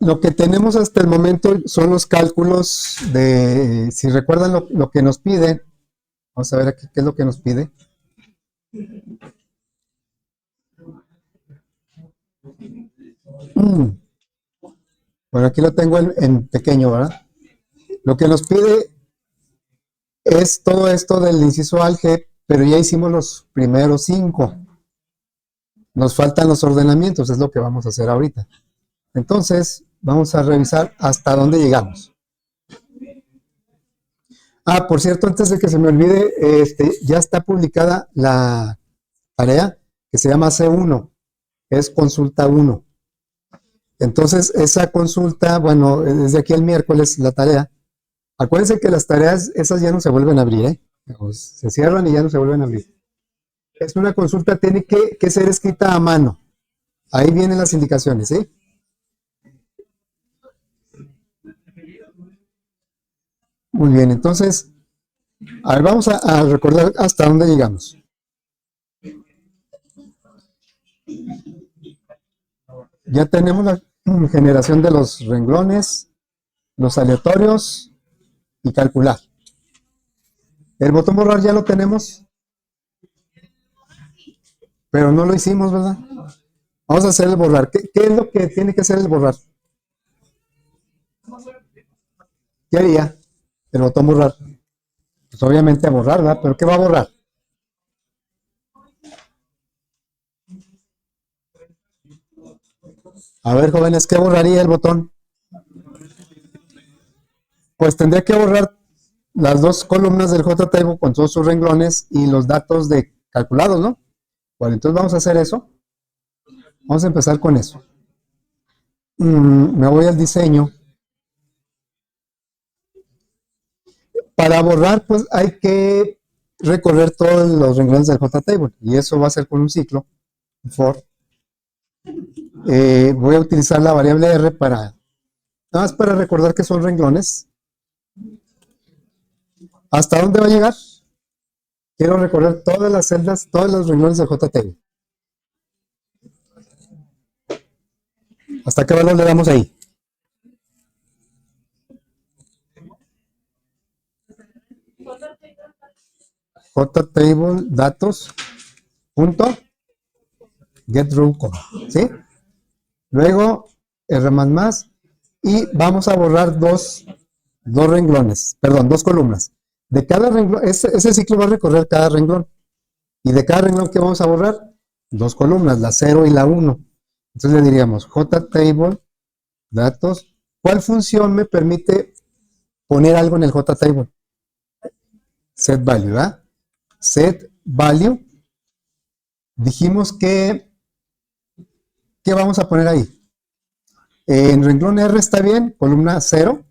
lo que tenemos hasta el momento son los cálculos de, si recuerdan lo que nos pide, vamos a ver aquí qué es lo que nos pide. Bueno, aquí lo tengo en pequeño, ¿verdad? Lo que nos pide es todo esto del inciso alge, pero ya hicimos los primeros 5. Nos faltan los ordenamientos, es lo que vamos a hacer ahorita. Entonces, vamos a revisar hasta dónde llegamos. Ah, por cierto, antes de que se me olvide, ya está publicada la tarea que se llama C1, es consulta 1. Entonces, esa consulta, bueno, desde aquí el miércoles la tarea. Acuérdense que las tareas, esas ya no se vuelven a abrir, ¿eh? Se cierran y ya no se vuelven a abrir. Es una consulta, tiene que ser escrita a mano. Ahí vienen las indicaciones, ¿sí? Muy bien, entonces, a ver, vamos a recordar hasta dónde llegamos. Ya tenemos la generación de los renglones, los aleatorios y calcular. El botón borrar ya lo tenemos, pero no lo hicimos, ¿verdad? Vamos a hacer el borrar. ¿Qué es lo que tiene que hacer el borrar? ¿Qué haría el botón borrar? Pues obviamente borrar, ¿verdad? ¿Pero qué va a borrar? A ver, jóvenes, ¿qué borraría el botón? Pues tendría que borrar las dos columnas del JTable con todos sus renglones y los datos de calculados, ¿no? Bueno, entonces vamos a hacer eso. Vamos a empezar con eso. Me voy al diseño. Para borrar, pues hay que recorrer todos los renglones del JTable y eso va a ser con un ciclo, for. Voy a utilizar la variable R nada más para recordar que son renglones. ¿Hasta dónde va a llegar? Quiero recorrer todas las celdas, todos los renglones del JTable. ¿Hasta qué valor le damos ahí? JTable datos punto get row con, ¿sí? Luego R++ y vamos a borrar dos renglones, perdón, dos columnas. De cada renglón, ese ciclo va a recorrer cada renglón. Y de cada renglón que vamos a borrar, dos columnas, la 0 y la 1. Entonces le diríamos JTable datos. ¿Cuál función me permite poner algo en el JTable? Set value, ¿verdad? Set value. Dijimos que, ¿qué vamos a poner ahí? En renglón R está bien, columna 0.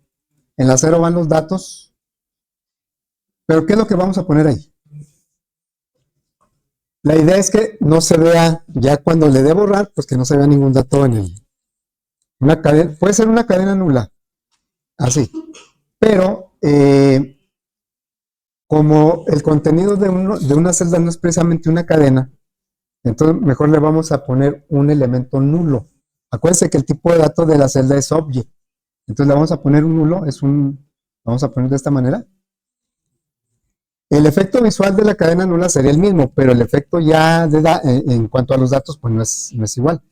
En la 0 van los datos. Pero ¿qué es lo que vamos a poner ahí? La idea es que no se vea, ya cuando le dé borrar, pues que no se vea ningún dato en una cadena. Puede ser una cadena nula, así. Pero como el contenido de una celda no es precisamente una cadena, entonces mejor le vamos a poner un elemento nulo. Acuérdense que el tipo de dato de la celda es object. Entonces le vamos a poner un nulo, vamos a poner de esta manera. El efecto visual de la cadena nula sería el mismo, pero el efecto ya en cuanto a los datos, pues no es igual.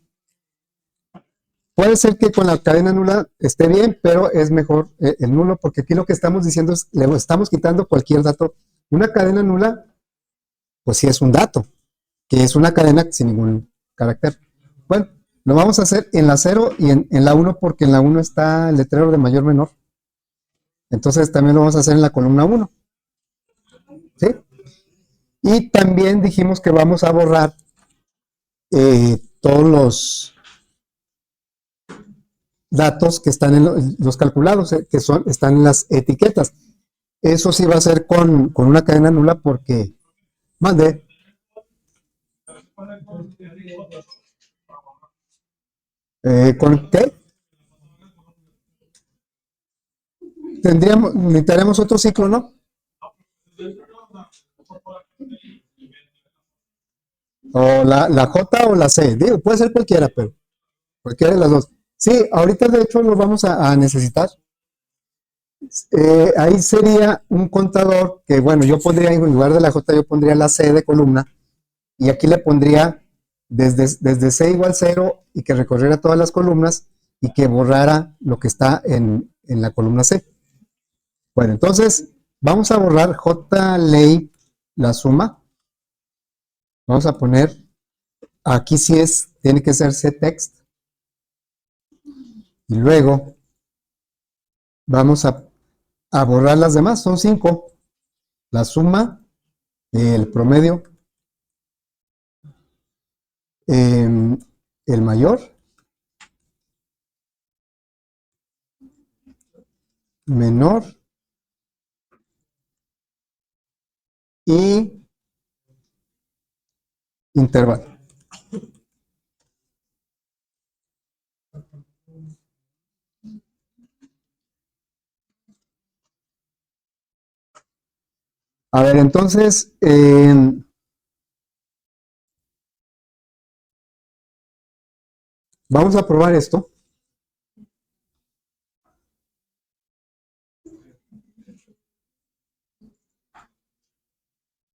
Puede ser que con la cadena nula esté bien, pero es mejor el nulo, porque aquí lo que estamos diciendo es, le estamos quitando cualquier dato. Una cadena nula, pues sí es un dato, que es una cadena sin ningún carácter. Bueno, lo vamos a hacer en la 0 y en la 1, porque en la 1 está el letrero de mayor menor. Entonces también lo vamos a hacer en la columna 1. ¿Sí? Y también dijimos que vamos a borrar todos los datos que están en los calculados, que están en las etiquetas. Eso sí va a ser con una cadena nula porque mandé. ¿Con qué? Necesitaremos otro ciclo, ¿no? O la J o la C, digo, puede ser cualquiera, pero cualquiera de las dos. Sí, ahorita de hecho lo vamos a necesitar. Ahí sería un contador que, bueno, yo pondría en lugar de la J, yo pondría la C de columna y aquí le pondría desde C igual 0 y que recorriera todas las columnas y que borrara lo que está en la columna C. Bueno, entonces vamos a borrar J ley la suma. Vamos a poner, aquí sí tiene que ser C text. Y luego vamos a borrar las demás, son 5. La suma, el promedio, el mayor, menor y intervalo. A ver, entonces, vamos a probar esto.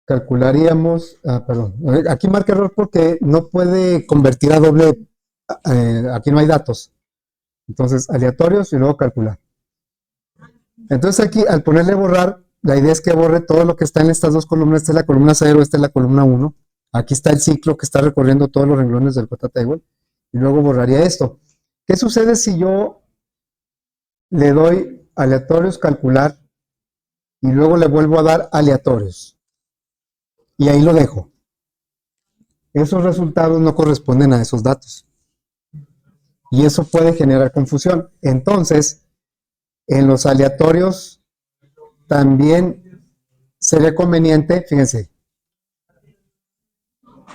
Calcularíamos, perdón, aquí marca error porque no puede convertir a doble, aquí no hay datos. Entonces, aleatorios y luego calcular. Entonces aquí, al ponerle borrar, la idea es que borre todo lo que está en estas dos columnas. Esta es la columna 0, esta es la columna 1. Aquí está el ciclo que está recorriendo todos los renglones del J-Table. Y luego borraría esto. ¿Qué sucede si yo le doy aleatorios, calcular, y luego le vuelvo a dar aleatorios? Y ahí lo dejo. Esos resultados no corresponden a esos datos. Y eso puede generar confusión. Entonces, en los aleatorios también sería conveniente, fíjense,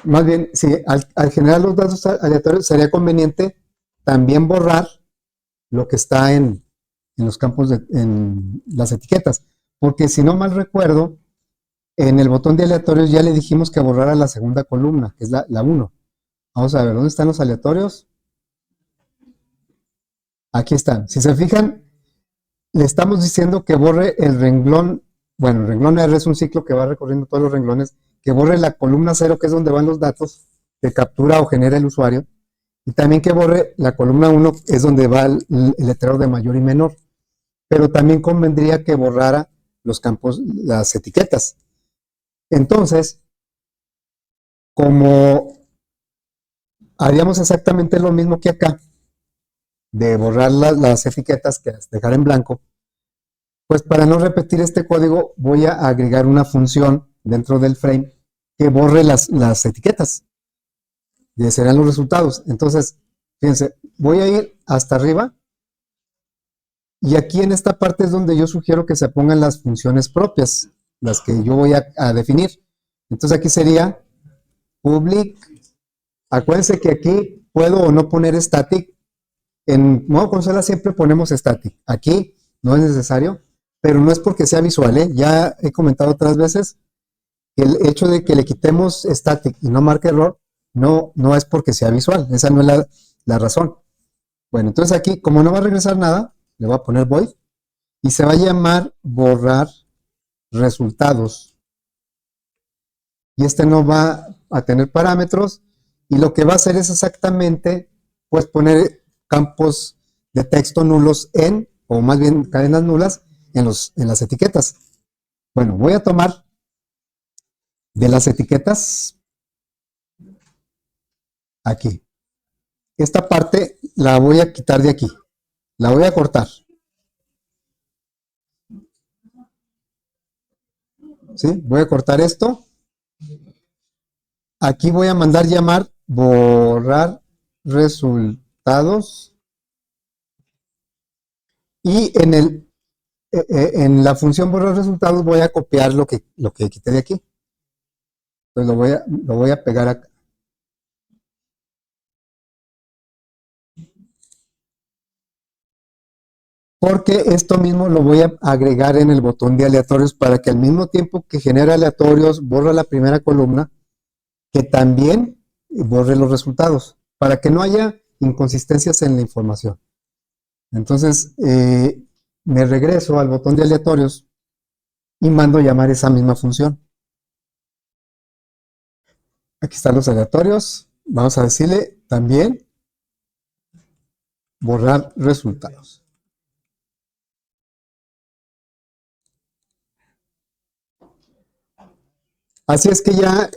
más bien, sí, al generar los datos aleatorios sería conveniente también borrar lo que está en los campos, en las etiquetas. Porque si no mal recuerdo, en el botón de aleatorios ya le dijimos que borrara la segunda columna, que es la 1. Vamos a ver, ¿dónde están los aleatorios? Aquí están. Si se fijan, le estamos diciendo que borre el renglón. Bueno, el renglón R es un ciclo que va recorriendo todos los renglones, que borre la columna 0, que es donde van los datos que captura o genera el usuario, y también que borre la columna 1, es donde va el letrero de mayor y menor. Pero también convendría que borrara los campos, las etiquetas. Entonces, como haríamos exactamente lo mismo que acá, de borrar las etiquetas, que las dejar en blanco, pues para no repetir este código voy a agregar una función dentro del frame que borre las etiquetas y serán los resultados. Entonces, fíjense, voy a ir hasta arriba y aquí en esta parte es donde yo sugiero que se pongan las funciones propias, las que yo voy a definir. Entonces aquí sería public. Acuérdense que aquí puedo o no poner static. En modo consola siempre ponemos static. Aquí no es necesario, pero no es porque sea visual, ¿eh? Ya he comentado otras veces que el hecho de que le quitemos static y no marque error, no es porque sea visual. Esa no es la razón. Bueno, entonces aquí, como no va a regresar nada, le voy a poner void y se va a llamar borrar resultados. Y este no va a tener parámetros y lo que va a hacer es exactamente pues poner campos de texto nulos o más bien cadenas nulas en las etiquetas. Bueno, voy a tomar de las etiquetas aquí. Esta parte la voy a quitar de aquí. La voy a cortar. ¿Sí? Voy a cortar esto. Aquí voy a mandar llamar borrar resultados. Y en la función borrar resultados voy a copiar lo que quité de aquí. Entonces lo voy a pegar acá. Porque esto mismo lo voy a agregar en el botón de aleatorios para que al mismo tiempo que genera aleatorios, borra la primera columna, que también borre los resultados. Para que no haya inconsistencias en la información. Entonces, me regreso al botón de aleatorios y mando llamar esa misma función. Aquí están los aleatorios. Vamos a decirle también borrar resultados. Así es que ya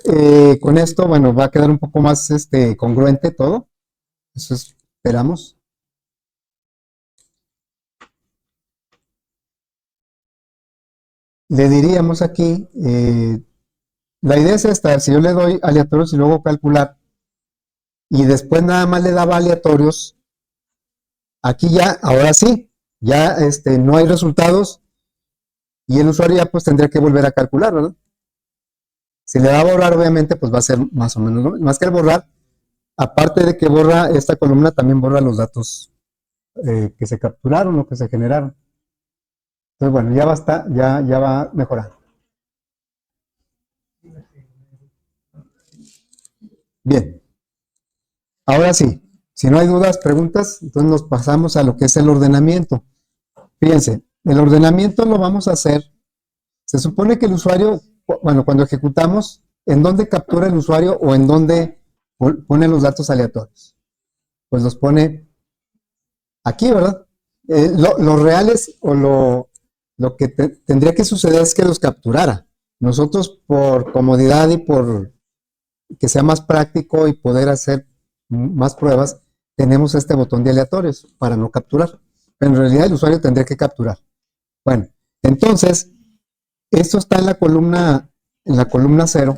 con esto, bueno, va a quedar un poco más congruente todo. Eso esperamos. Le diríamos aquí, la idea es esta, si yo le doy aleatorios y luego calcular, y después nada más le daba aleatorios, aquí ya, ahora sí, ya no hay resultados, y el usuario ya pues tendría que volver a calcular, ¿verdad? Si le da a borrar, obviamente, pues va a ser más o menos lo mismo. Más que el borrar, aparte de que borra esta columna, también borra los datos que se capturaron o que se generaron. Entonces, bueno, ya basta, ya va mejorando. Bien, ahora sí, si no hay dudas, preguntas, entonces nos pasamos a lo que es el ordenamiento. Fíjense, el ordenamiento lo vamos a hacer. Se supone que el usuario, bueno, cuando ejecutamos, ¿en dónde captura el usuario o en dónde pone los datos aleatorios? Pues los pone aquí, ¿verdad? Los reales o lo que tendría que suceder es que los capturara. Nosotros, por comodidad y por que sea más práctico y poder hacer más pruebas, tenemos este botón de aleatorios para no capturar. Pero en realidad el usuario tendría que capturar. Bueno, entonces, esto está en la columna 0.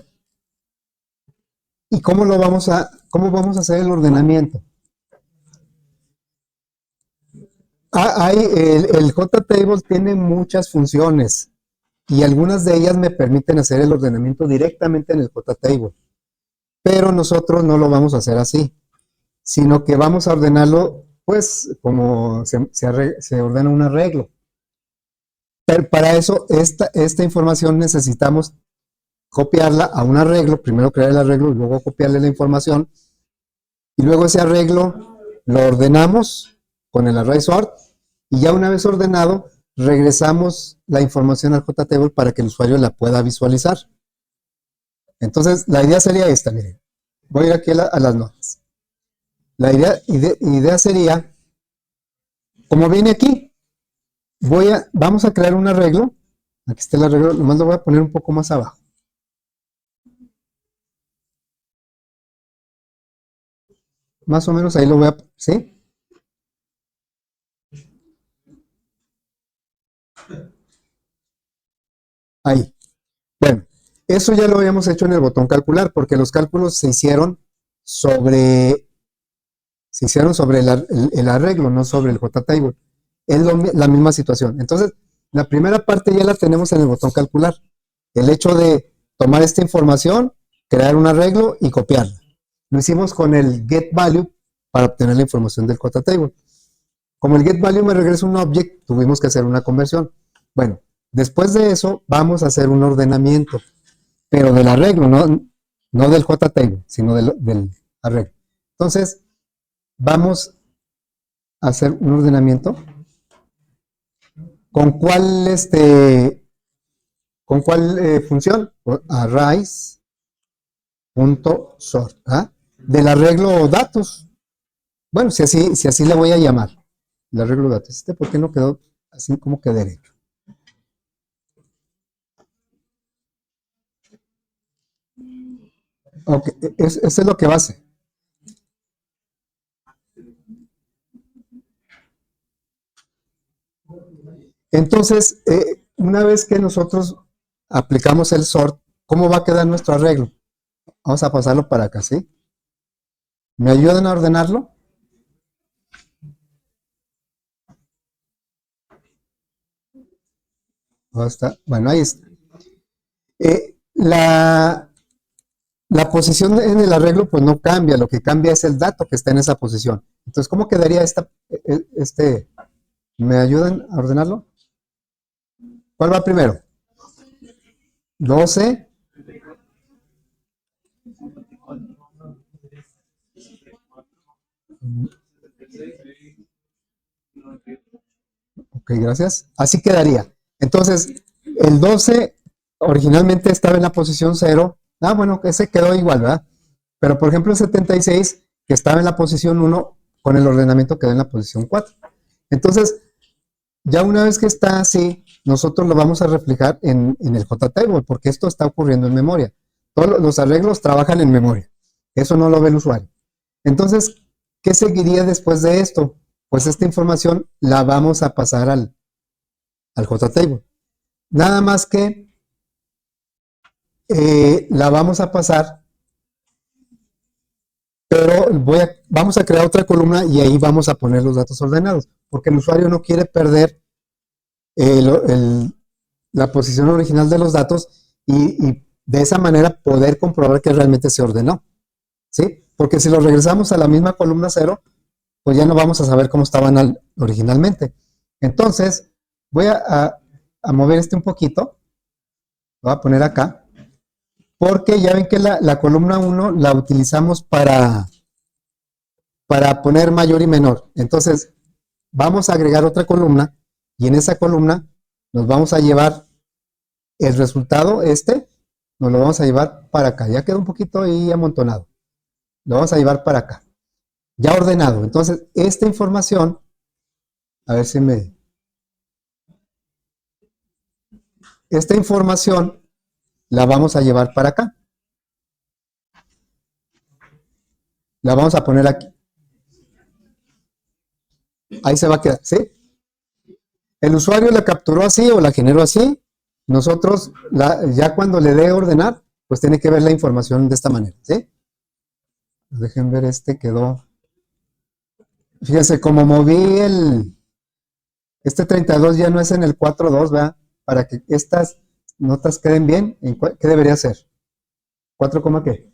¿Y cómo vamos a hacer el ordenamiento? El JTable tiene muchas funciones y algunas de ellas me permiten hacer el ordenamiento directamente en el JTable. Pero nosotros no lo vamos a hacer así, sino que vamos a ordenarlo pues como se ordena un arreglo. Pero para eso esta información necesitamos copiarla a un arreglo, primero crear el arreglo y luego copiarle la información, y luego ese arreglo lo ordenamos con el array sort, y ya una vez ordenado, regresamos la información al JTable para que el usuario la pueda visualizar. Entonces, la idea sería esta, miren. Voy a ir aquí a las notas. La idea sería, como viene aquí, vamos a crear un arreglo. Aquí está el arreglo, nomás lo voy a poner un poco más abajo. Más o menos ahí lo voy a, ¿sí? Ahí. Bueno, eso ya lo habíamos hecho en el botón calcular, porque los cálculos se hicieron sobre el arreglo, no sobre el JTable. Es la misma situación. Entonces, la primera parte ya la tenemos en el botón calcular. El hecho de tomar esta información, crear un arreglo y copiarla. Lo hicimos con el getValue para obtener la información del JTable. Como el getValue me regresa un object, tuvimos que hacer una conversión. Bueno, después de eso vamos a hacer un ordenamiento, pero del arreglo, no del JTable, sino del arreglo. Entonces, vamos a hacer un ordenamiento. ¿Con cuál función? Arrays.sort, ¿ah? Del arreglo datos. Bueno, si así le voy a llamar. El arreglo datos. ¿Por qué no quedó así como que derecho? Ok, eso es lo que va a hacer. Entonces, una vez que nosotros aplicamos el sort, ¿cómo va a quedar nuestro arreglo? Vamos a pasarlo para acá, ¿sí? ¿Me ayudan a ordenarlo? Bueno, ahí está. La posición en el arreglo pues no cambia, lo que cambia es el dato que está en esa posición. Entonces, ¿cómo quedaría ¿Me ayudan a ordenarlo? ¿Cuál va primero? 12. Ok, gracias. Así quedaría. Entonces, el 12 originalmente estaba en la posición 0. Ah, bueno, ese quedó igual, ¿verdad? Pero, por ejemplo, el 76, que estaba en la posición 1, con el ordenamiento quedó en la posición 4. Entonces, ya una vez que está así, nosotros lo vamos a reflejar en el JTable, porque esto está ocurriendo en memoria. Todos los arreglos trabajan en memoria. Eso no lo ve el usuario. Entonces, ¿qué seguiría después de esto? Pues esta información la vamos a pasar al JTable. Nada más que la vamos a pasar, pero vamos a crear otra columna y ahí vamos a poner los datos ordenados, porque el usuario no quiere perder la posición original de los datos y de esa manera poder comprobar que realmente se ordenó, ¿sí? Porque si lo regresamos a la misma columna 0, pues ya no vamos a saber cómo estaban originalmente. Entonces, voy a mover este un poquito, lo voy a poner acá, porque ya ven que la columna 1 la utilizamos para poner mayor y menor. Entonces, vamos a agregar otra columna y en esa columna nos vamos a llevar el resultado, nos lo vamos a llevar para acá. Ya quedó un poquito ahí amontonado. Lo vamos a llevar para acá. Ya ordenado. Entonces, esta información, a ver si esta información la vamos a llevar para acá. La vamos a poner aquí. Ahí se va a quedar, ¿sí? El usuario la capturó así o la generó así. Nosotros, ya cuando le dé ordenar, pues tiene que ver la información de esta manera, ¿sí? Dejen ver, quedó. Fíjense, como moví este 32 ya no es en el 4.2, ¿verdad? Para que estas notas queden bien, ¿qué debería ser? 4, ¿qué?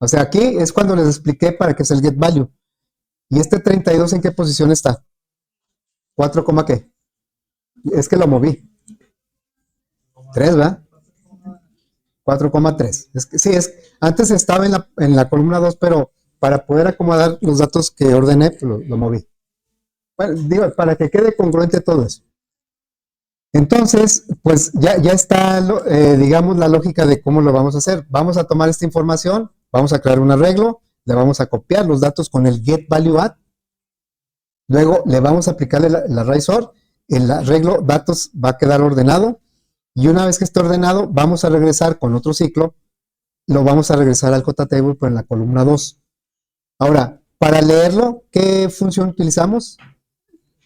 O sea, aquí es cuando les expliqué para qué es el get value. ¿Y este 32 en qué posición está? 4, ¿qué? Es que lo moví. 3, ¿verdad? 4,3. Es que, sí, antes estaba en la columna 2, pero para poder acomodar los datos que ordené, pues lo moví. Bueno, digo, para que quede congruente todo eso. Entonces, pues ya está, digamos, la lógica de cómo lo vamos a hacer. Vamos a tomar esta información, vamos a crear un arreglo, le vamos a copiar los datos con el get value add, luego le vamos a aplicarle la array sort, el arreglo datos va a quedar ordenado, y una vez que esté ordenado, vamos a regresar con otro ciclo, lo vamos a regresar al JTable, pero en la columna 2. Ahora, para leerlo, ¿qué función utilizamos?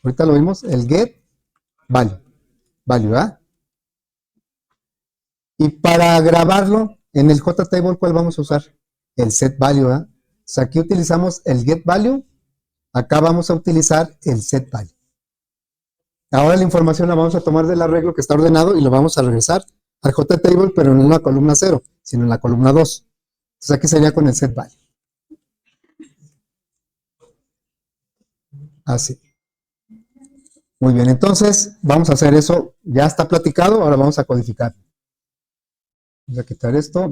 Ahorita lo vimos, el get value. ¿Ah? Y para grabarlo en el JTable, ¿cuál vamos a usar? El set value. ¿Ah? O sea, aquí utilizamos el get value, acá vamos a utilizar el set value. Ahora la información la vamos a tomar del arreglo que está ordenado y lo vamos a regresar al JTable, pero no en la columna 0, sino en la columna 2. Entonces aquí sería con el set value. Así. Muy bien, entonces vamos a hacer eso. Ya está platicado, ahora vamos a codificar. Vamos a quitar esto,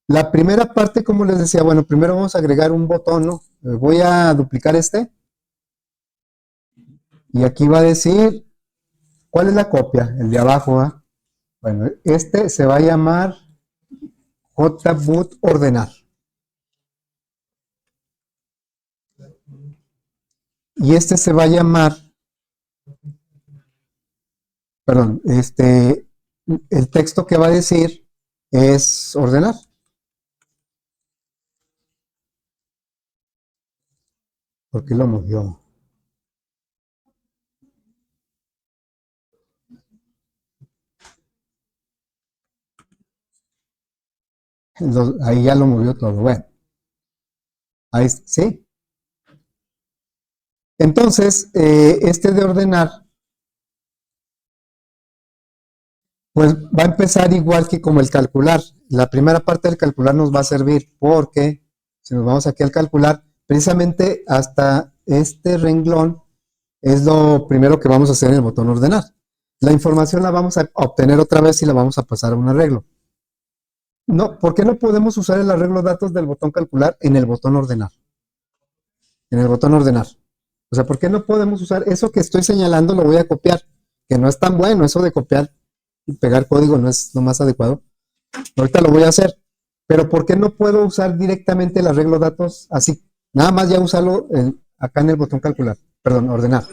La primera parte, como les decía, bueno, primero vamos a agregar un botón, ¿no? Voy a duplicar y aquí va a decir, ¿cuál es la copia? El de abajo, ¿eh? Bueno, se va a llamar JBoot ordenar. Y se va a llamar, perdón, el texto que va a decir es ordenar. ¿Por qué lo movió? Ahí ya lo movió todo. Bueno, ahí sí. Entonces, de ordenar, pues va a empezar igual que como el calcular. La primera parte del calcular nos va a servir porque, si nos vamos aquí al calcular, precisamente hasta este renglón es lo primero que vamos a hacer en el botón ordenar. La información la vamos a obtener otra vez y la vamos a pasar a un arreglo. No, ¿por qué no podemos usar el arreglo datos del botón calcular en el botón ordenar? En el botón ordenar. O sea, ¿por qué no podemos usar eso que estoy señalando? Lo voy a copiar, que no es tan bueno eso de copiar y pegar código, no es lo más adecuado. Ahorita lo voy a hacer, pero ¿por qué no puedo usar directamente el arreglo datos así? Nada más ya usarlo acá en el botón calcular, perdón, ordenar.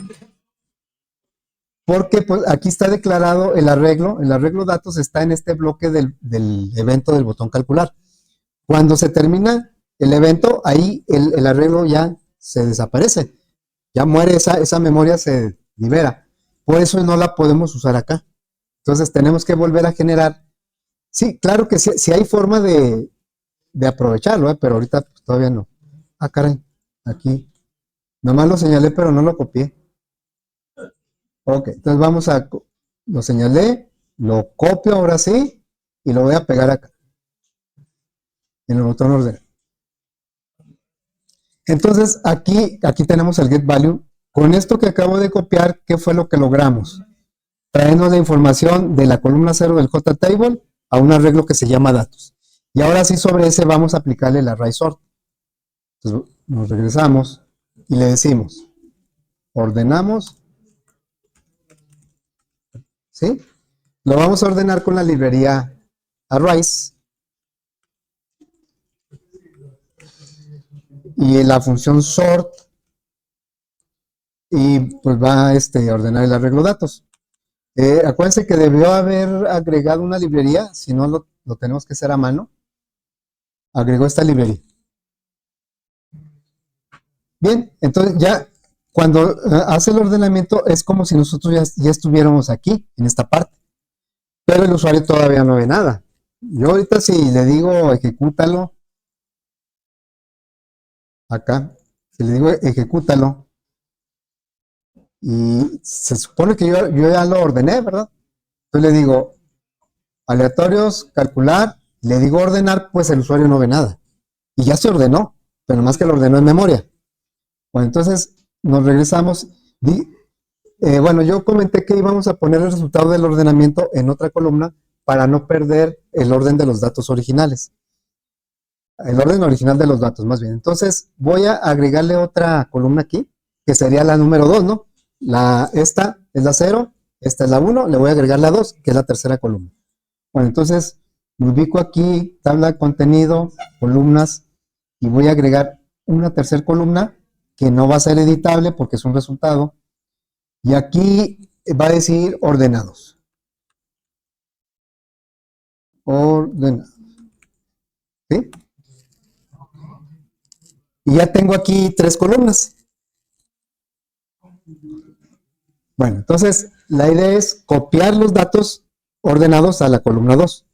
Porque pues, aquí está declarado el arreglo datos está en este bloque del evento del botón calcular. Cuando se termina el evento, ahí el arreglo ya se desaparece, ya muere esa memoria, se libera. Por eso no la podemos usar acá. Entonces tenemos que volver a generar. Sí, claro que sí hay forma de aprovecharlo, pero ahorita pues, todavía no. Ah, caray, aquí. Nomás lo señalé, pero no lo copié. Ok, entonces lo señalé, lo copio ahora sí, y lo voy a pegar acá, en el botón ordenar. Entonces, aquí tenemos el get value. Con esto que acabo de copiar, ¿qué fue lo que logramos? Traernos la información de la columna 0 del JTable a un arreglo que se llama datos. Y ahora sí sobre ese vamos a aplicarle el array sort. Entonces, nos regresamos y le decimos, ordenamos, ¿sí? Lo vamos a ordenar con la librería arrays y la función sort, y pues va a ordenar el arreglo datos. Acuérdense que debió haber agregado una librería, si no lo tenemos que hacer a mano. Agregó esta librería. Bien, entonces ya cuando hace el ordenamiento es como si nosotros ya estuviéramos aquí, en esta parte. Pero el usuario todavía no ve nada. Yo ahorita si le digo ejecútalo, acá, si le digo ejecútalo, y se supone que yo ya lo ordené, ¿verdad? Entonces le digo aleatorios, calcular, le digo ordenar, pues el usuario no ve nada. Y ya se ordenó, pero más que lo ordenó en memoria. Bueno, entonces nos regresamos. Bueno, yo comenté que íbamos a poner el resultado del ordenamiento en otra columna para no perder el orden de los datos originales. El orden original de los datos, más bien. Entonces, voy a agregarle otra columna aquí, que sería la número 2, ¿no? Esta es la 0, esta es la 1, le voy a agregar la 2, que es la tercera columna. Bueno, entonces, me ubico aquí, tabla de contenido, columnas, y voy a agregar una tercera columna que no va a ser editable porque es un resultado. Y aquí va a decir ordenados. Ordenados. ¿Sí? Y ya tengo aquí 3 columnas. Bueno, entonces la idea es copiar los datos ordenados a la columna 2,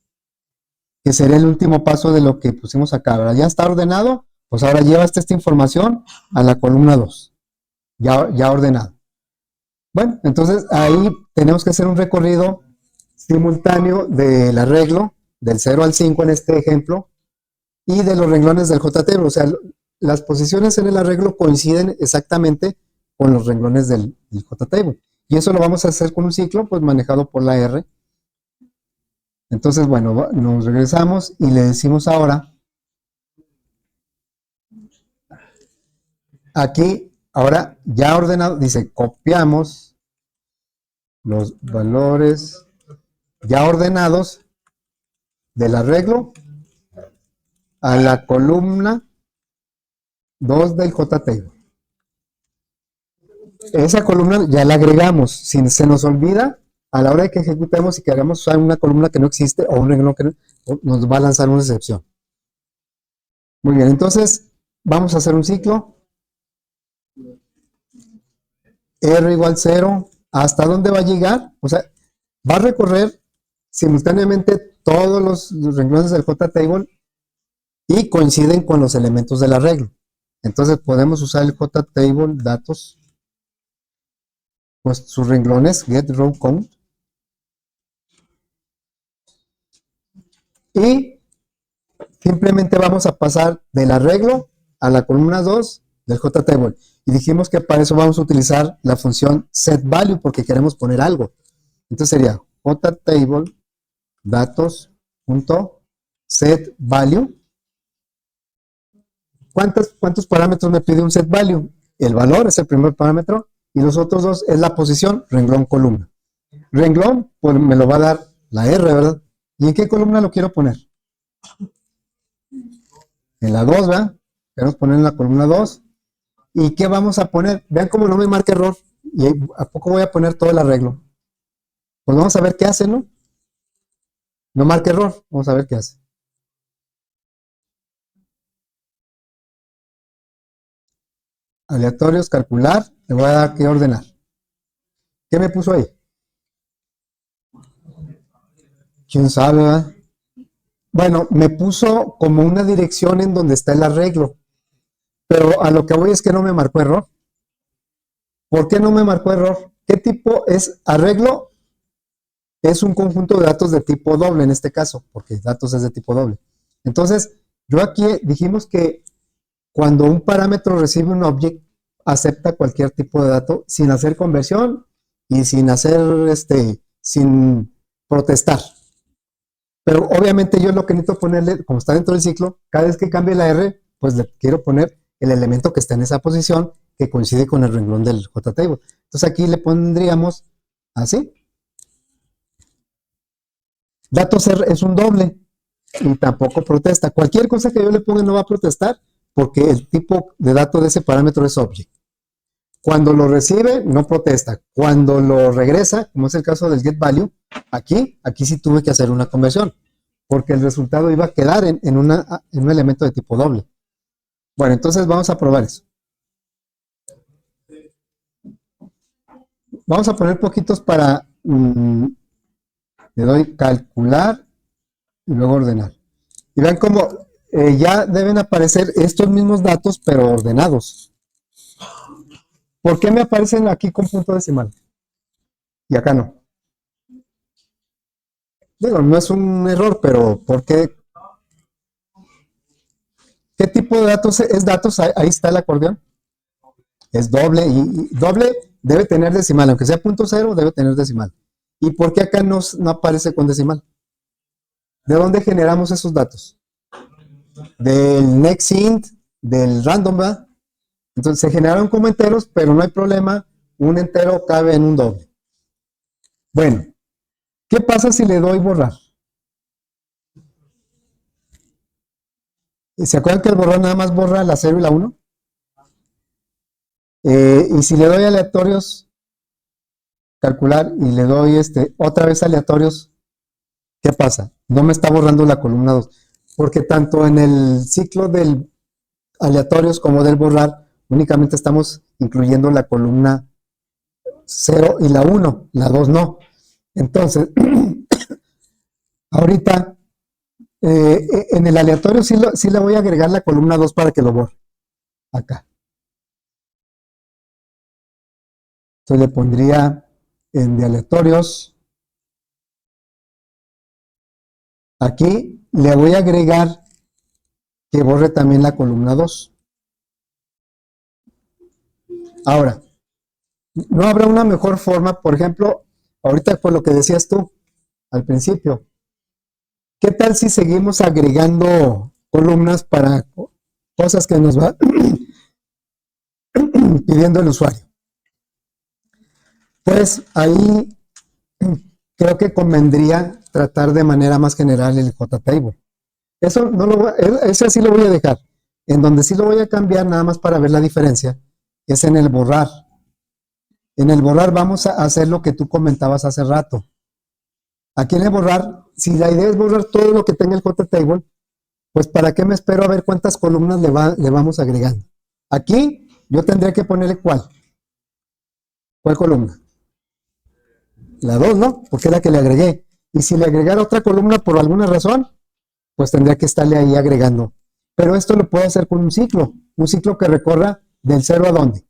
que sería el último paso de lo que pusimos acá. ¿Verdad? Ya está ordenado, pues ahora llevaste esta información a la columna 2, ya ordenado. Bueno, entonces ahí tenemos que hacer un recorrido simultáneo del arreglo, del 0 al 5 en este ejemplo, y de los renglones del JTable. O sea, las posiciones en el arreglo coinciden exactamente con los renglones del JTable. Y eso lo vamos a hacer con un ciclo, pues manejado por la R. Entonces, bueno, nos regresamos y le decimos ahora, aquí, ahora ya ordenado, dice, copiamos los valores ya ordenados del arreglo a la columna 2 del JTable. Esa columna ya la agregamos. Si se nos olvida, a la hora de que ejecutemos y queramos usar una columna que no existe o un renglón que no, nos va a lanzar una excepción. Muy bien, entonces vamos a hacer un ciclo. R igual 0. ¿Hasta dónde va a llegar? O sea, va a recorrer simultáneamente todos los renglones del JTable y coinciden con los elementos del arreglo. Entonces podemos usar el JTable datos, pues sus renglones, get row count, y simplemente vamos a pasar del arreglo a la columna 2 del JTable. Y dijimos que para eso vamos a utilizar la función setValue porque queremos poner algo. Entonces sería JTable datos punto set value. ¿Cuántos parámetros me pide un set value? El valor es el primer parámetro y los otros dos es la posición, renglón, columna. Renglón, pues me lo va a dar la R, ¿verdad? ¿Y en qué columna lo quiero poner? En la 2, ¿verdad? Queremos poner en la columna 2. ¿Y qué vamos a poner? Vean cómo no me marca error. ¿Y a poco voy a poner todo el arreglo? Pues vamos a ver qué hace, ¿no? No marca error. Vamos a ver qué hace. Aleatorios, calcular. Le voy a dar que ordenar. ¿Qué me puso ahí? ¿Quién sabe, verdad? Bueno, me puso como una dirección en donde está el arreglo. Pero a lo que voy es que no me marcó error. ¿Por qué no me marcó error? ¿Qué tipo es arreglo? Es un conjunto de datos de tipo doble en este caso, porque datos es de tipo doble. Entonces, yo aquí dijimos que cuando un parámetro recibe un object, acepta cualquier tipo de dato sin hacer conversión y sin hacer, sin protestar. Pero obviamente yo lo que necesito ponerle, como está dentro del ciclo, cada vez que cambie la R, pues le quiero poner el elemento que está en esa posición que coincide con el renglón del JTable. Entonces aquí le pondríamos así. Datos R es un doble y tampoco protesta. Cualquier cosa que yo le ponga no va a protestar porque el tipo de dato de ese parámetro es object. Cuando lo recibe, no protesta. Cuando lo regresa, como es el caso del getValue, aquí sí tuve que hacer una conversión, porque el resultado iba a quedar en un elemento de tipo doble. Bueno, entonces vamos a probar eso. Vamos a poner poquitos para... le doy calcular y luego ordenar. Y vean cómo ya deben aparecer estos mismos datos, pero ordenados. ¿Por qué me aparecen aquí con punto decimal? Y acá no. Digo, no es un error, pero ¿por qué? ¿Qué tipo de datos es datos? Ahí está el acordeón. Es doble y doble debe tener decimal, aunque sea punto cero, debe tener decimal. ¿Y por qué acá no aparece con decimal? ¿De dónde generamos esos datos? Del nextInt, del random, ¿verdad? Entonces se generaron como enteros, pero no hay problema, un entero cabe en un doble. Bueno, ¿qué pasa si le doy borrar? ¿Se acuerdan que el borrar nada más borra la 0 y la 1? Y si le doy aleatorios, calcular, y le doy otra vez aleatorios, ¿qué pasa? No me está borrando la columna 2, porque tanto en el ciclo del aleatorios como del borrar, únicamente estamos incluyendo la columna 0 y la 1, la 2 no. Entonces, ahorita en el aleatorio sí le voy a agregar la columna 2 para que lo borre. Acá. Entonces le pondría en de aleatorios. Aquí le voy a agregar que borre también la columna 2. Ahora, no habrá una mejor forma, por ejemplo, ahorita por lo que decías tú al principio, ¿qué tal si seguimos agregando columnas para cosas que nos va pidiendo el usuario? Pues ahí creo que convendría tratar de manera más general el JTable. Eso no lo voy, ese sí lo voy a dejar. En donde sí lo voy a cambiar nada más para ver la diferencia es en el borrar. En el borrar vamos a hacer lo que tú comentabas hace rato. Aquí en el borrar, si la idea es borrar todo lo que tenga el JTable, pues ¿para qué me espero a ver cuántas columnas le vamos agregando? Aquí yo tendría que ponerle ¿cuál columna? La 2, ¿no? Porque es la que le agregué. Y si le agregara otra columna por alguna razón, pues tendría que estarle ahí agregando. Pero esto lo puedo hacer con un ciclo que recorra del 0 a dónde.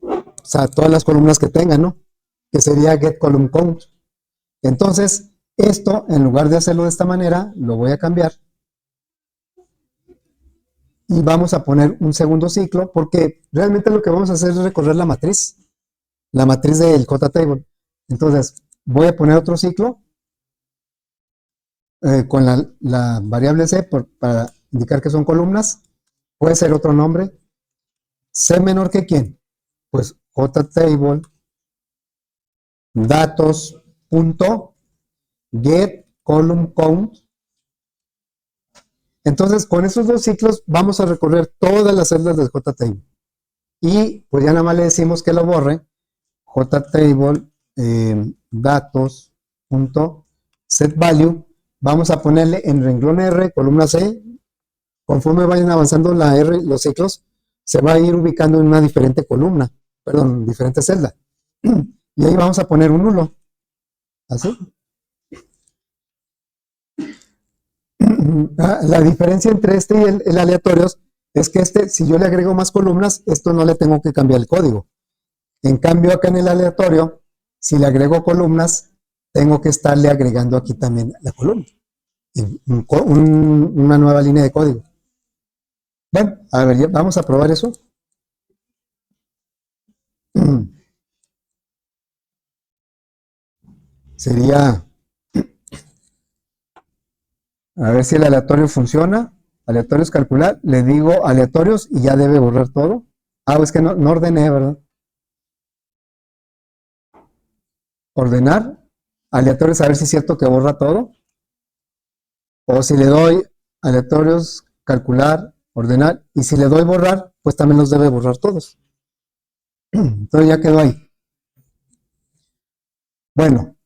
O sea, todas las columnas que tenga, ¿no? Que sería get column count. Entonces, esto, en lugar de hacerlo de esta manera, lo voy a cambiar. Y vamos a poner un segundo ciclo, porque realmente lo que vamos a hacer es recorrer la matriz del JTable. Entonces, voy a poner otro ciclo. con la variable C para indicar que son columnas. Puede ser otro nombre. C menor que quién. Pues JTable datos punto get column count. Entonces, con esos dos ciclos vamos a recorrer todas las celdas del JTable. Y pues ya nada más le decimos que lo borre. JTable datos punto set value. Vamos a ponerle en renglón R, columna C. Conforme vayan avanzando la R, los ciclos, se va a ir ubicando en una diferente columna, perdón, diferente celda. Y ahí vamos a poner un nulo. ¿Así? La diferencia entre este y el aleatorios es que este, si yo le agrego más columnas, esto no le tengo que cambiar el código. En cambio, acá en el aleatorio, si le agrego columnas, tengo que estarle agregando aquí también la columna. Una nueva línea de código. Bueno, a ver, ya vamos a probar eso. Sería, a ver si el aleatorio funciona. Aleatorios calcular, le digo aleatorios y ya debe borrar todo. Ah, es que no ordené, ¿verdad? Ordenar, aleatorios, a ver si es cierto que borra todo. O si le doy aleatorios, calcular, ordenar, y si le doy borrar, pues también los debe borrar todos. Entonces ya quedó ahí. Bueno,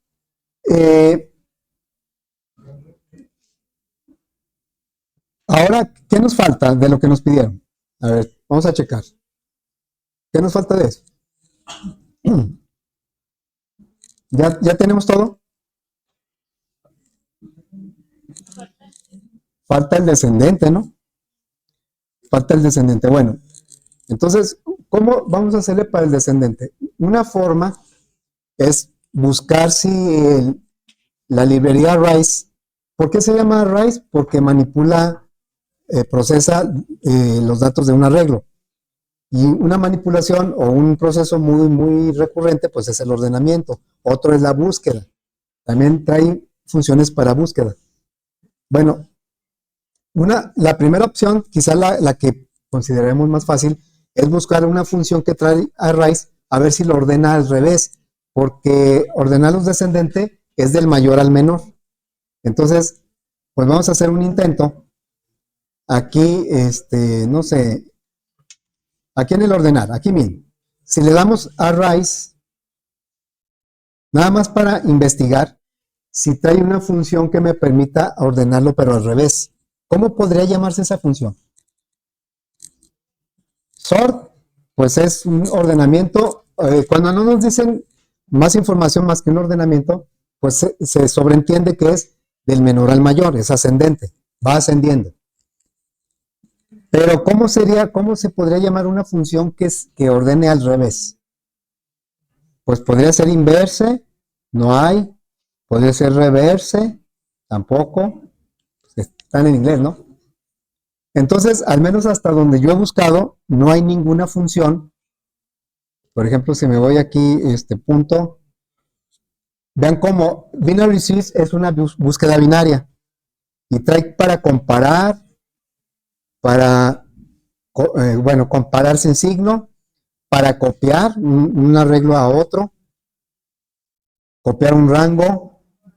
ahora, ¿qué nos falta de lo que nos pidieron? A ver, vamos a checar. ¿Qué nos falta de eso? ¿Ya tenemos todo? Falta el descendente, ¿no? Falta el descendente. Bueno, entonces, ¿cómo vamos a hacerle para el descendente? Una forma es buscar si la librería Rise, ¿por qué se llama Rise? Porque manipula, procesa los datos de un arreglo. Y una manipulación o un proceso muy recurrente, pues es el ordenamiento. Otro es la búsqueda. También trae funciones para búsqueda. Bueno, la primera opción, quizá la que consideremos más fácil, es buscar una función que trae arrays, a ver si lo ordena al revés, porque ordenar los descendentes es del mayor al menor. Entonces, pues vamos a hacer un intento. Aquí, no sé, aquí en el ordenar, aquí mismo. Si le damos arrays, nada más para investigar si trae una función que me permita ordenarlo, pero al revés. ¿Cómo podría llamarse esa función? Sort, pues es un ordenamiento. Cuando no nos dicen más información más que un ordenamiento, pues se sobreentiende que es del menor al mayor, es ascendente, va ascendiendo. Pero ¿cómo se podría llamar una función que ordene al revés? Pues podría ser inverse, no hay. Podría ser reverse, tampoco. Están en inglés, ¿no? Entonces, al menos hasta donde yo he buscado, no hay ninguna función. Por ejemplo, si me voy aquí, punto, vean cómo binary search es una búsqueda binaria y trae para comparar, bueno, comparar sin signo, para copiar un arreglo a otro, copiar un rango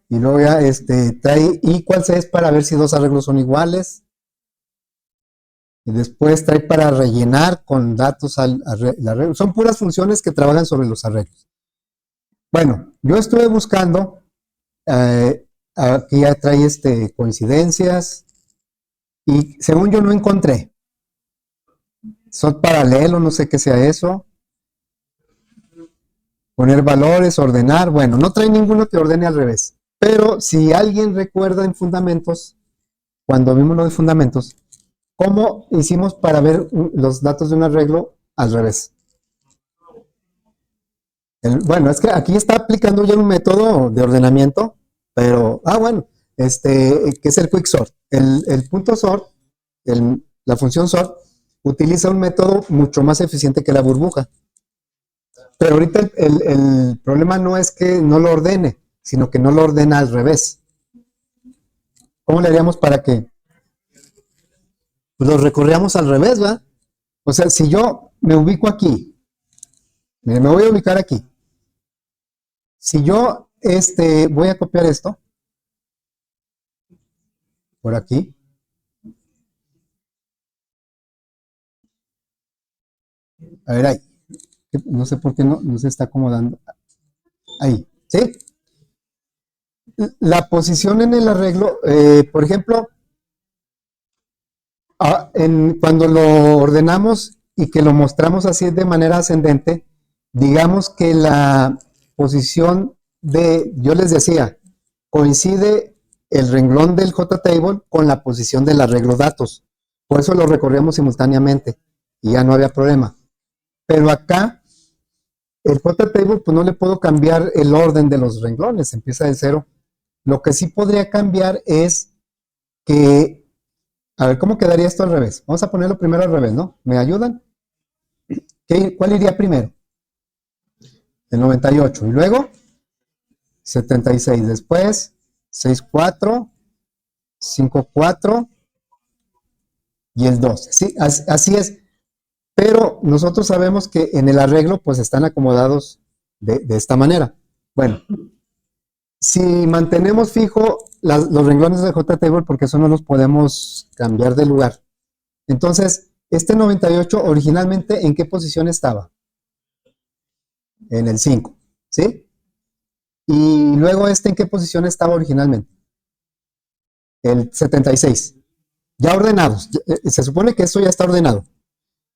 y luego ya trae equals es para ver si dos arreglos son iguales. Y después trae para rellenar con datos al arreglo. Son puras funciones que trabajan sobre los arreglos. Bueno, yo estuve buscando, aquí ya trae coincidencias, y según yo no encontré. Son paralelo, no sé qué sea eso. Poner valores, ordenar, bueno, no trae ninguno que ordene al revés. Pero si alguien recuerda en fundamentos, cuando vimos lo de fundamentos, ¿cómo hicimos para ver los datos de un arreglo al revés? Bueno, es que aquí está aplicando ya un método de ordenamiento, pero, bueno, que es el quick sort. El punto sort, la función sort, utiliza un método mucho más eficiente que la burbuja. Pero ahorita el problema no es que no lo ordene, sino que no lo ordena al revés. ¿Cómo le haríamos para que pues lo recorríamos al revés, ¿verdad? O sea, si yo me ubico aquí, mire, me voy a ubicar aquí. Si yo voy a copiar esto por aquí. A ver ahí. No sé por qué no se está acomodando. Ahí, ¿sí? La posición en el arreglo, por ejemplo, cuando lo ordenamos y que lo mostramos así de manera ascendente, digamos que la posición yo les decía, coincide el renglón del JTable con la posición del arreglo datos. Por eso lo recorríamos simultáneamente y ya no había problema. Pero acá, el JTable, pues no le puedo cambiar el orden de los renglones, empieza de cero. Lo que sí podría cambiar es que, a ver, ¿cómo quedaría esto al revés? Vamos a ponerlo primero al revés, ¿no? ¿Me ayudan? ¿Cuál iría primero? El 98. Y luego, 76. Después, 64, 54 y el 12. Sí, así es. Pero nosotros sabemos que en el arreglo, pues están acomodados de esta manera. Bueno, si mantenemos fijo los renglones de JTable, porque eso no los podemos cambiar de lugar. Entonces, este 98 originalmente, ¿en qué posición estaba? En el 5, ¿sí? Y luego ¿en qué posición estaba originalmente? El 76. Ya ordenados. Se supone que esto ya está ordenado.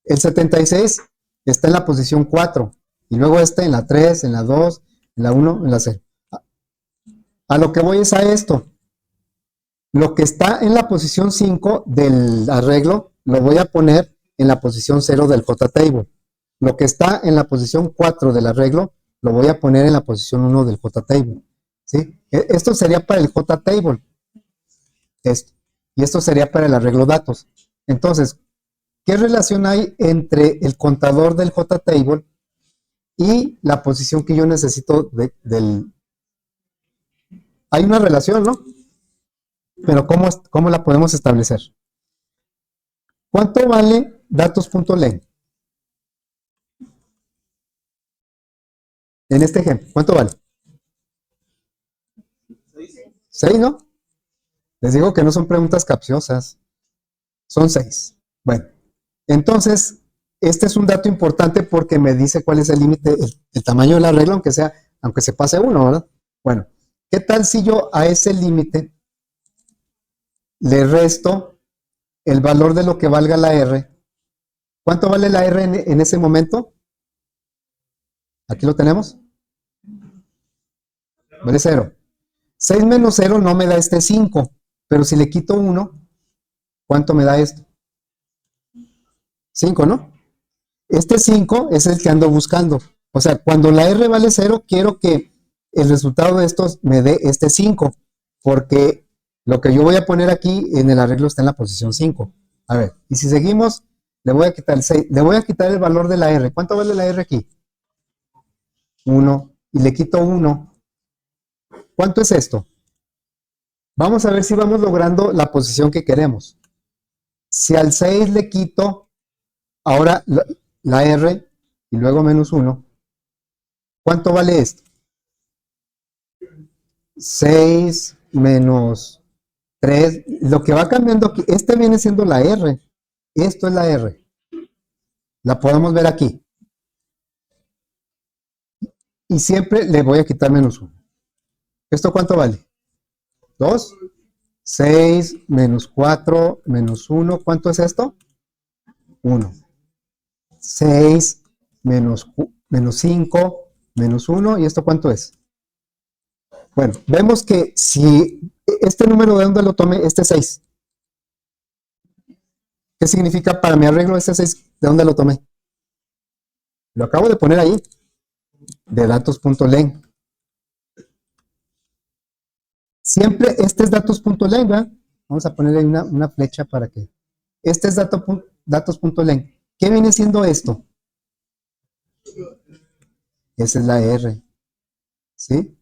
El 76 está en la posición 4. Y luego en la 3, en la 2, en la 1, en la 0. A lo que voy es a esto. Lo que está en la posición 5 del arreglo, lo voy a poner en la posición 0 del JTable. Lo que está en la posición 4 del arreglo, lo voy a poner en la posición 1 del JTable. ¿Sí? Esto sería para el JTable. Esto. Y esto sería para el arreglo datos. Entonces, ¿qué relación hay entre el contador del JTable y la posición que yo necesito del... Hay una relación, ¿no? Pero ¿cómo la podemos establecer? ¿Cuánto vale datos.len? En este ejemplo, ¿cuánto vale? 6, ¿no? Les digo que no son preguntas capciosas. Son 6. Bueno, entonces, este es un dato importante porque me dice cuál es el límite, el tamaño del arreglo, aunque se pase 1, ¿verdad? Bueno, ¿qué tal si yo a ese límite le resto el valor de lo que valga la R? ¿Cuánto vale la R en ese momento? Aquí lo tenemos. Vale 0. 6 menos 0 no me da 5, pero si le quito 1, ¿cuánto me da esto? 5, ¿no? 5 es el que ando buscando. O sea, cuando la R vale 0, quiero que el resultado de estos me dé 5, porque lo que yo voy a poner aquí en el arreglo está en la posición 5. A ver, y si seguimos, le voy a quitar el 6, le voy a quitar el valor de la R. ¿Cuánto vale la R aquí? 1, y le quito 1. ¿Cuánto es esto? Vamos a ver si vamos logrando la posición que queremos. Si al 6 le quito ahora la R y luego menos 1, ¿cuánto vale esto? 6 menos 3. Lo que va cambiando aquí, viene siendo la R. Esto es la R. La podemos ver aquí. Y siempre le voy a quitar menos 1. ¿Esto cuánto vale? 2. 6 menos 4 menos 1. ¿Cuánto es esto? 1. 6 menos 5 menos 1. ¿Y esto cuánto es? Bueno, vemos que si este número de dónde lo tome, 6. ¿Qué significa para mi arreglo 6? ¿De dónde lo tomé? Lo acabo de poner ahí, de datos.len. Siempre este es datos.len, ¿verdad? Vamos a ponerle una flecha para que... Este es datos.len. ¿Qué viene siendo esto? Esa es la R. ¿Sí?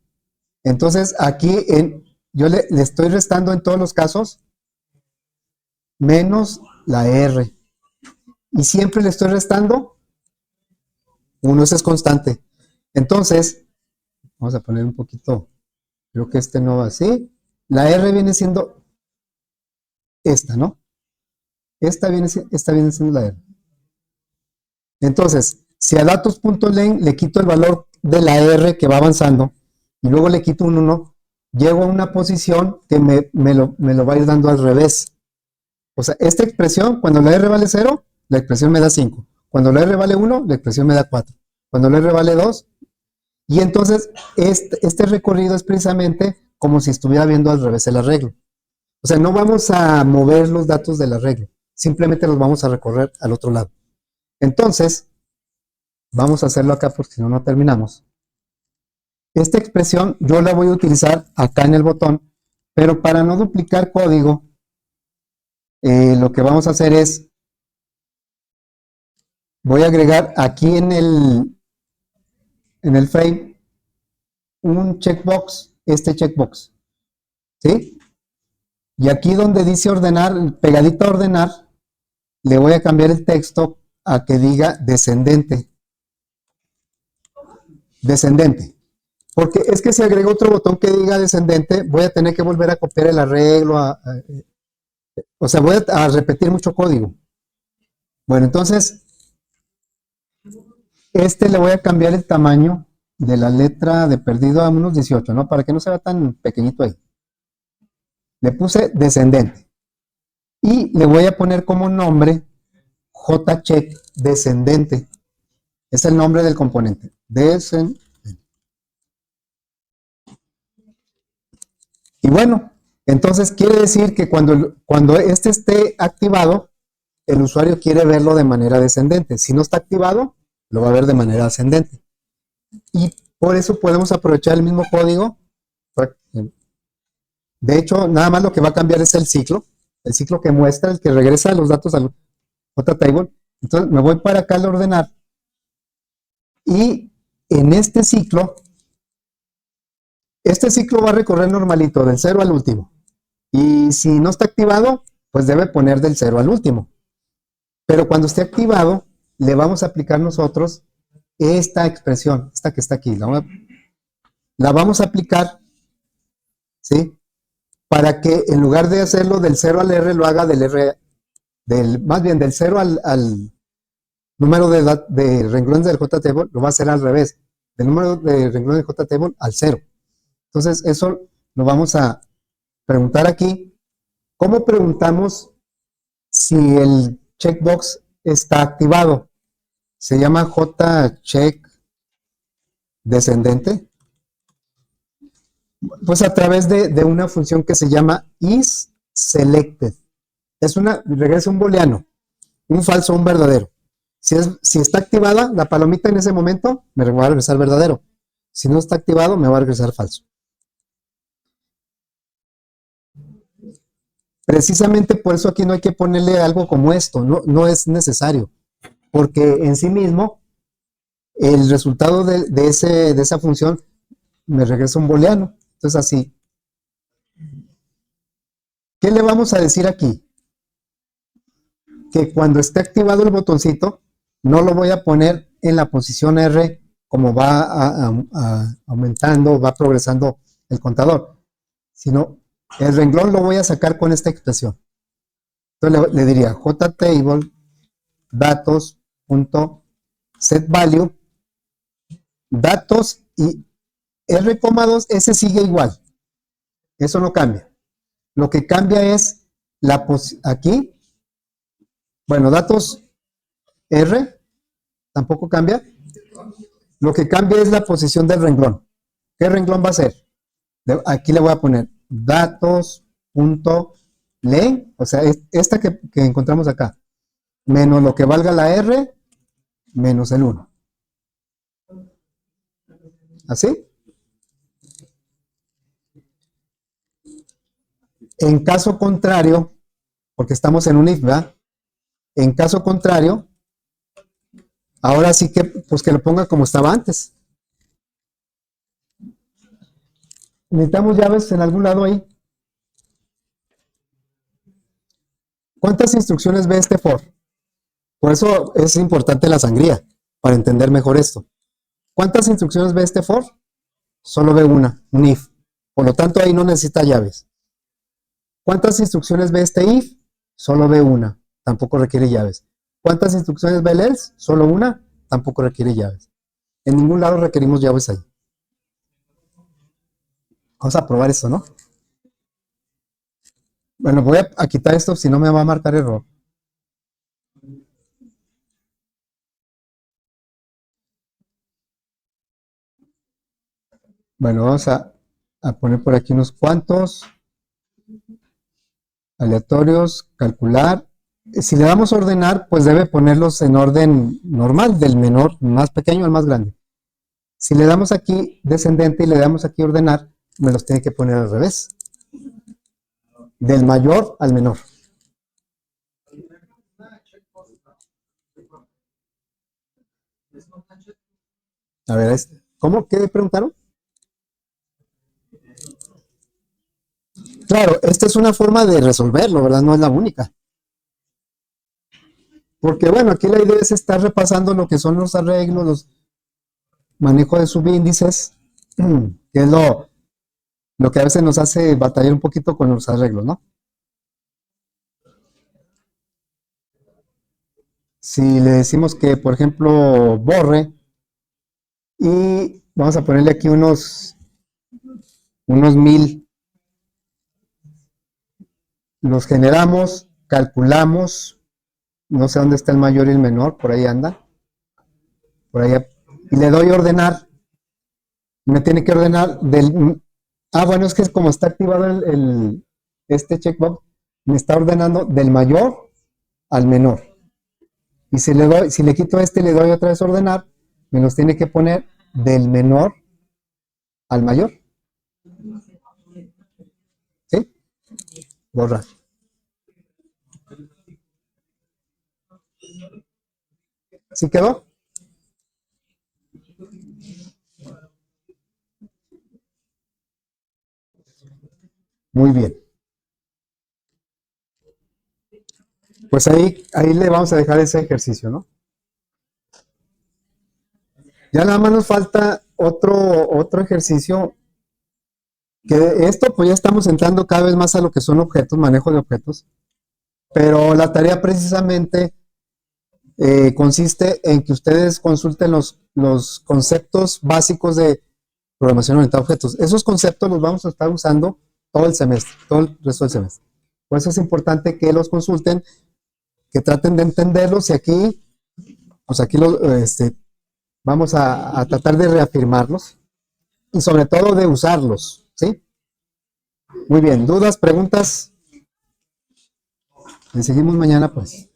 Entonces, aquí yo le estoy restando en todos los casos menos la R. Y siempre le estoy restando 1, ese es constante. Entonces, vamos a poner un poquito, creo que este no va así. La R viene siendo esta, ¿no? Esta viene siendo la R. Entonces, si a datos.len le quito el valor de la R que va avanzando y luego le quito un 1, llego a una posición que me lo va a ir dando al revés. O sea, esta expresión, cuando la R vale 0, la expresión me da 5. Cuando la R vale 1, la expresión me da 4. Cuando la R vale 2, y entonces este recorrido es precisamente como si estuviera viendo al revés el arreglo. O sea, no vamos a mover los datos del arreglo, simplemente los vamos a recorrer al otro lado. Entonces, vamos a hacerlo acá porque si no, no terminamos. Esta expresión yo la voy a utilizar acá en el botón, pero para no duplicar código, lo que vamos a hacer es, voy a agregar aquí en el frame un checkbox, este checkbox, ¿sí? Y aquí donde dice ordenar, pegadito a ordenar, le voy a cambiar el texto a que diga descendente. Descendente. Porque es que si agrego otro botón que diga descendente, voy a tener que volver a copiar el arreglo, o sea, voy a repetir mucho código. Bueno, entonces, le voy a cambiar el tamaño de la letra de perdido a unos 18, ¿no? Para que no se vea tan pequeñito ahí. Le puse descendente. Y le voy a poner como nombre JCheck descendente. Es el nombre del componente. Descendente. Y bueno, entonces quiere decir que cuando este esté activado, el usuario quiere verlo de manera descendente. Si no está activado, lo va a ver de manera ascendente. Y por eso podemos aprovechar el mismo código. De hecho, nada más lo que va a cambiar es el ciclo que muestra, el que regresa los datos al JTable. Entonces me voy para acá al ordenar. Y en este ciclo va a recorrer normalito, del 0 al último. Y si no está activado, pues debe poner del 0 al último. Pero cuando esté activado, le vamos a aplicar nosotros esta expresión, esta que está aquí. La vamos a aplicar, ¿sí? Para que en lugar de hacerlo del 0 al R, lo haga más bien del 0 al número de renglones del JTable, lo va a hacer al revés. Del número de renglones del JTable al 0. Entonces, eso lo vamos a preguntar aquí. ¿Cómo preguntamos si el checkbox está activado? Se llama JCheck descendente. Pues a través de una función que se llama isSelected. Regresa un booleano, un falso o un verdadero. Si está activada la palomita en ese momento, me va a regresar verdadero. Si no está activado, me va a regresar falso. Precisamente por eso aquí no hay que ponerle algo como esto, no es necesario, porque en sí mismo el resultado de esa función me regresa un booleano. Entonces así. ¿Qué le vamos a decir aquí? Que cuando esté activado el botoncito, no lo voy a poner en la posición R como va aumentando, va progresando el contador, sino el renglón lo voy a sacar con esta expresión. Entonces le diría JTable datos.setValue datos y R,2, ese sigue igual. Eso no cambia. Lo que cambia es aquí, bueno, datos R, tampoco cambia. Lo que cambia es la posición del renglón. ¿Qué renglón va a ser? Aquí le voy a poner datos.len, o sea, esta que encontramos acá, menos lo que valga la R, menos el 1. ¿Así? En caso contrario, porque estamos en un if, ¿verdad? En caso contrario, ahora sí que, pues que lo ponga como estaba antes. necesitamos llaves en algún lado ahí. ¿Cuántas instrucciones ve este for? Por eso es importante la sangría, para entender mejor esto. ¿Cuántas instrucciones ve este for? Solo ve una, un if. Por lo tanto, ahí no necesita llaves. ¿Cuántas instrucciones ve este if? Solo ve una, tampoco requiere llaves. ¿Cuántas instrucciones ve el else? Solo una, tampoco requiere llaves. En ningún lado requerimos llaves ahí. Vamos a probar esto, ¿no? Bueno, voy a quitar esto, si no me va a marcar error. Bueno, vamos a poner por aquí unos cuantos aleatorios, calcular. Si le damos a ordenar, pues debe ponerlos en orden normal, del menor, más pequeño al más grande. Si le damos aquí descendente y le damos aquí ordenar, me los tiene que poner al revés. Del mayor al menor. A ver, ¿cómo? ¿Qué preguntaron? Claro, esta es una forma de resolverlo, ¿verdad? No es la única. Porque bueno, aquí la idea es estar repasando lo que son los arreglos, los manejo de subíndices, que es lo que a veces nos hace batallar un poquito con los arreglos, ¿no? Si le decimos que, por ejemplo, borre, y vamos a ponerle aquí unos 1000, los generamos, calculamos, no sé dónde está el mayor y el menor, por ahí anda, por ahí, y le doy a ordenar, me tiene que ordenar bueno, es que como está activado este checkbox, me está ordenando del mayor al menor. Y si le quito este y le doy otra vez a ordenar, me los tiene que poner del menor al mayor. ¿Sí? Borrar. ¿Sí quedó? Muy bien. Pues ahí le vamos a dejar ese ejercicio, ¿no? Ya nada más nos falta otro ejercicio, que esto pues ya estamos entrando cada vez más a lo que son objetos, manejo de objetos, pero la tarea precisamente consiste en que ustedes consulten los conceptos básicos de programación orientada a objetos. Esos conceptos los vamos a estar usando todo el semestre, todo el resto del semestre. Por eso es importante que los consulten, que traten de entenderlos y aquí, pues aquí vamos a tratar de reafirmarlos y sobre todo de usarlos, ¿sí? Muy bien, ¿dudas, preguntas? Le seguimos mañana, pues.